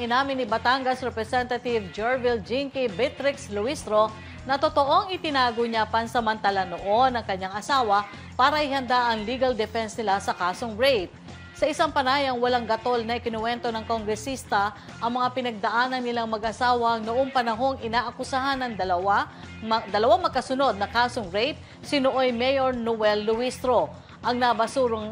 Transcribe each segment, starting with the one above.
inamin ni Batangas Representative Jervil Jinky Beatrix Luistro na totoong itinago niya pansamantala noon ang kanyang asawa para ihanda ang legal defense nila sa kasong rape. Sa isang panayang walang gatol na ikinuwento ng kongresista ang mga pinagdaanan nilang mag-asawa noong panahong inaakusahan ng dalawang magkasunod na kasong rape, sinuoy Mayor Noel Luistro. Ang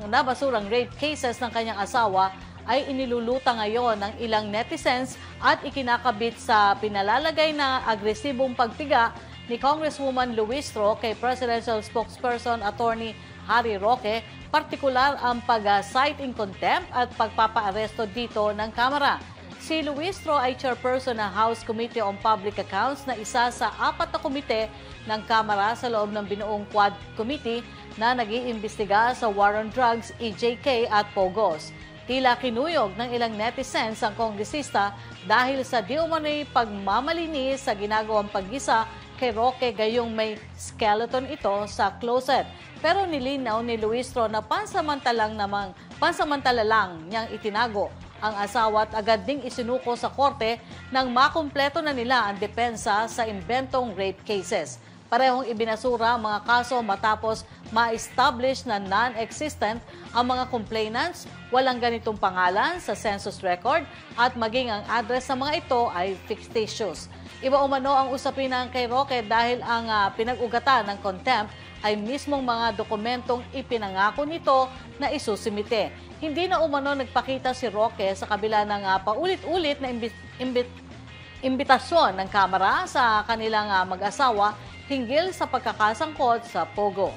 nabasurang rape cases ng kanyang asawa ay iniluluta ngayon ng ilang netizens at ikinakabit sa pinalalagay na agresibong pagpiga ni Congresswoman Luistro kay Presidential Spokesperson Attorney Harry Roque, partikular ang pag-cite in contempt at pagpapaaresto dito ng Kamara. Si Luistro ay chairperson ng House Committee on Public Accounts na isa sa 4 na komite ng Kamara sa loob ng binuong Quad Committee na nag-iimbestiga sa War on Drugs, EJK at POGOS. Tila kinuyog ng ilang netizens ang kongresista dahil sa di umano'y pagmamalinis sa ginagawang paggisa kay Roque gayong may skeleton ito sa closet. Pero nilinaw ni Luistro na pansamantala lang niyang itinago ang asawa at agad ding isinuko sa korte nang makumpleto na nila ang depensa sa inventong rape cases. Parehong ibinasura ang mga kaso matapos ma-establish na non-existent ang mga complainants, walang ganitong pangalan sa census record at maging ang address ng mga ito ay fictitious. Iba umano ang usapin ng kay Roque dahil ang pinag-ugatan ng contempt ay mismong mga dokumentong ipinangako nito na isusimite. Hindi na umano nagpakita si Roque sa kabila ng paulit-ulit na imbitasyon ng Kamara sa kanilang mag-asawa hinggil sa pagkakasangkot sa POGO.